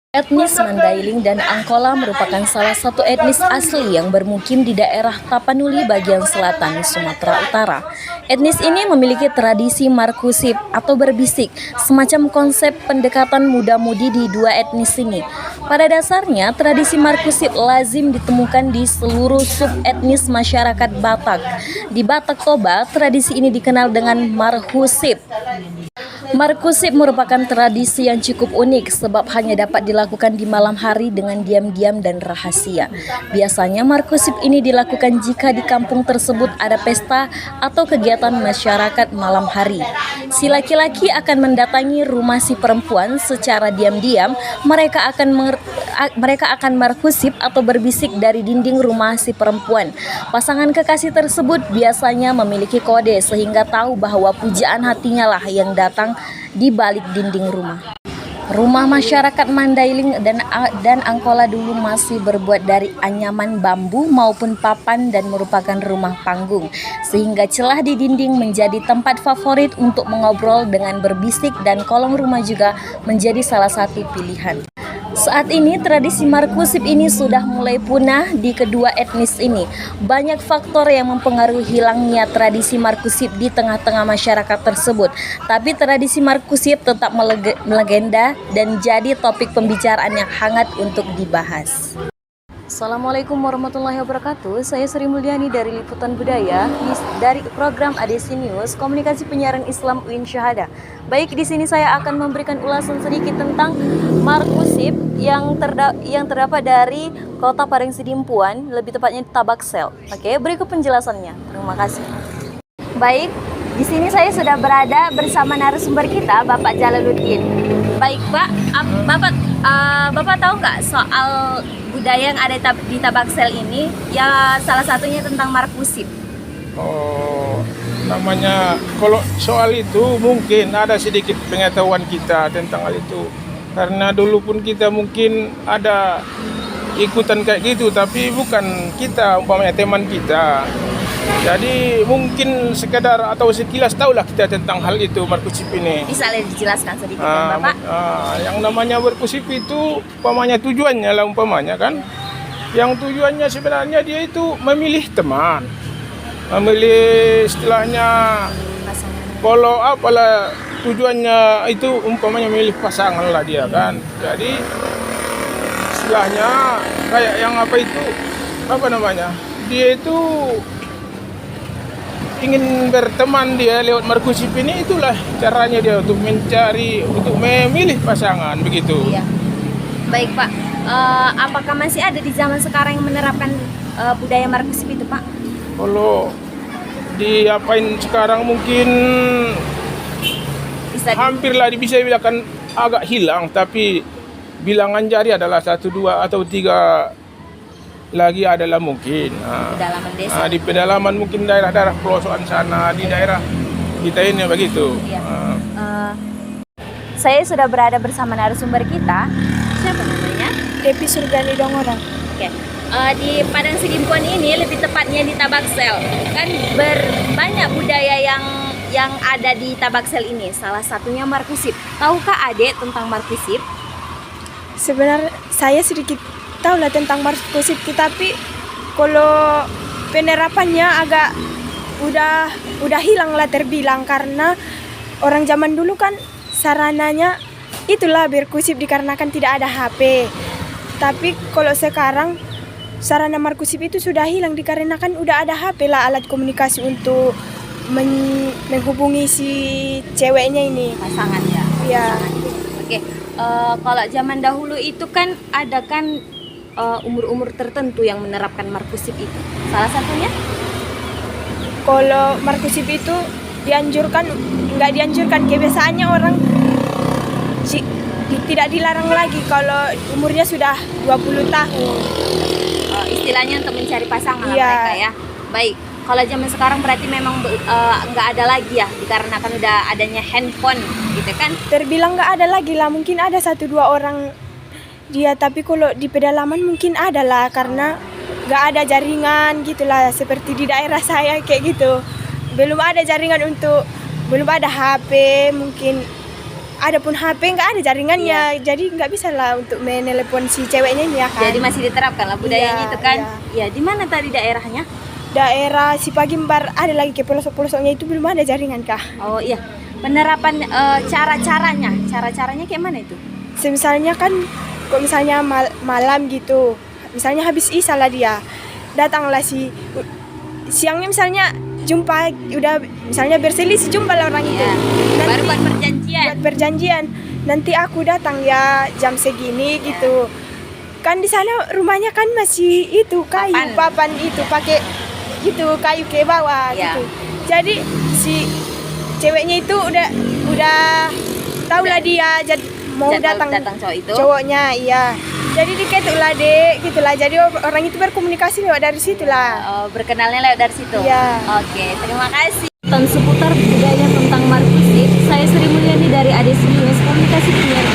Etnis Mandailing dan Angkola merupakan salah satu etnis asli yang bermukim di daerah Tapanuli bagian selatan Sumatera Utara. Etnis ini memiliki tradisi markusip atau berbisik, semacam konsep pendekatan muda-mudi di dua etnis ini. Pada dasarnya, tradisi markusip lazim ditemukan di seluruh sub-etnis masyarakat Batak. Di Batak Toba, tradisi ini dikenal dengan marhusip. Markusip merupakan tradisi yang cukup unik sebab hanya dapat dilakukan di malam hari dengan diam-diam dan rahasia. Biasanya markusip ini dilakukan jika di kampung tersebut ada pesta atau kegiatan masyarakat malam hari. Si laki-laki akan mendatangi rumah si perempuan secara diam-diam. Mereka akan markusip atau berbisik dari dinding rumah si perempuan. Pasangan kekasih tersebut biasanya memiliki kode sehingga tahu bahwa pujaan hatinya lah yang datang di balik dinding rumah. Rumah masyarakat Mandailing dan Angkola dulu masih berbuat dari anyaman bambu maupun papan dan merupakan rumah panggung, sehingga celah di dinding menjadi tempat favorit untuk mengobrol dengan berbisik dan kolong rumah juga menjadi salah satu pilihan. Saat ini tradisi markusip ini sudah mulai punah di kedua etnis ini. Banyak faktor yang mempengaruhi hilangnya tradisi markusip di tengah-tengah masyarakat tersebut. Tapi tradisi markusip tetap melegenda dan jadi topik pembicaraan yang hangat untuk dibahas. Assalamualaikum warahmatullahi wabarakatuh. Saya Sri Mulyani dari Liputan Budaya dari program ADC News Komunikasi Penyiaran Islam UIN Syahada. Baik, di sini saya akan memberikan ulasan sedikit tentang markusip yang terdapat dari Kota Pareng Sidimpuan, lebih tepatnya di Tabaksel. Oke, berikut penjelasannya. Terima kasih. Baik, di sini saya sudah berada bersama narasumber kita, Bapak Jalaluddin. Baik, Pak, Bapak tahu nggak soal budaya yang ada di Tabaksel ini? Ya, salah satunya tentang markusip. Oh, namanya kalau soal itu mungkin ada sedikit pengetahuan kita tentang hal itu. Karena dulu pun kita mungkin ada ikutan kayak gitu, tapi bukan kita, umpamanya teman kita. Jadi mungkin sekedar atau sekilas tahulah kita tentang hal itu, markusip ini. Bisa dijelaskan sedikit ya, Bapak? Yang namanya markusip itu umpamanya tujuannya lah umpamanya kan. Yang tujuannya sebenarnya dia itu memilih teman. Memilih istilahnya kalau apalah tujuannya itu umpamanya memilih pasangan lah dia kan. Jadi istilahnya kayak yang apa itu apa namanya? Dia itu ingin berteman dia lewat markusip ini, itulah caranya dia untuk memilih pasangan begitu. Iya. Baik, Pak. Apakah masih ada di zaman sekarang yang menerapkan budaya markusip itu, Pak? Kalau diapain sekarang mungkin hampirlah bisa dibilang agak hilang, tapi bilangan jari adalah 1, 2 atau 3 lagi adalah mungkin. Pedalaman desa. Di pedalaman mungkin daerah-daerah pelosokan sana, di daerah kita ini begitu. Iya. Saya sudah berada bersama narasumber kita. Siapa namanya? Depi Surgani Dongorang. Oke. Di Padang Sidimpuan ini, lebih tepatnya di Tabaksel, kan banyak budaya yang ada di Tabaksel ini. Salah satunya markusip. Tahukah Adek tentang markusip? Sebenarnya saya sedikit tahu lah tentang markusip, tapi kalau penerapannya agak udah hilang lah terbilang, karena orang zaman dulu kan sarananya itulah berkusip dikarenakan tidak ada HP. Tapi kalau sekarang sarana markusip itu sudah hilang dikarenakan udah ada HP lah, alat komunikasi untuk menghubungi si ceweknya ini. Pasangan ya? Iya. Oke, kalau zaman dahulu itu kan ada kan umur-umur tertentu yang menerapkan markusip itu. Salah satunya? Kalau markusip itu nggak dianjurkan. Kebiasaannya orang tidak dilarang lagi kalau umurnya sudah 20 tahun. Istilahnya untuk mencari pasangan Iya. mereka ya. Baik, kalau zaman sekarang berarti memang nggak ada lagi ya, dikarenakan udah adanya handphone gitu kan? Terbilang nggak ada lagi lah, mungkin ada 1-2 orang dia, tapi kalau di pedalaman mungkin ada lah, karena nggak ada jaringan gitulah seperti di daerah saya kayak gitu. Belum ada jaringan belum ada HP mungkin. ada pun HP nggak ada jaringannya, jadi nggak bisa lah untuk menelepon si ceweknya ini ya kan. Jadi masih diterapkan lah budayanya Iya, itu kan. iya. Ya, di mana tadi daerahnya? Daerah si Pagimbar ada lagi ke pelosok-pelosoknya itu belum ada jaringan kah? Oh iya, penerapan cara-caranya kayak mana itu? Misalnya kan, kok misalnya malam gitu, misalnya habis isya lah dia, datanglah siangnya misalnya jumpa, udah misalnya berselisih jumpa lah orang itu. Ya, Nanti baru buat perjanjian. buat perjanjian, nanti aku datang ya jam segini gitu. Kan di sana rumahnya kan masih itu kayu, papan itu pakai gitu kayu ke bawah Ya. gitu. Jadi si ceweknya itu udah tahu lah dia mau Jadwal datang cowok itu. cowoknya, iya. Jadi diketuk lah dek gitulah. Jadi orang itu berkomunikasi lewat dari situ lah. Berkenalnya lewat dari situ. Iya. Oke, terima kasih. Tentang seputar budaya tentang Markusip, saya Sri Mulyani dari ADC News Komunikasi Penyiaran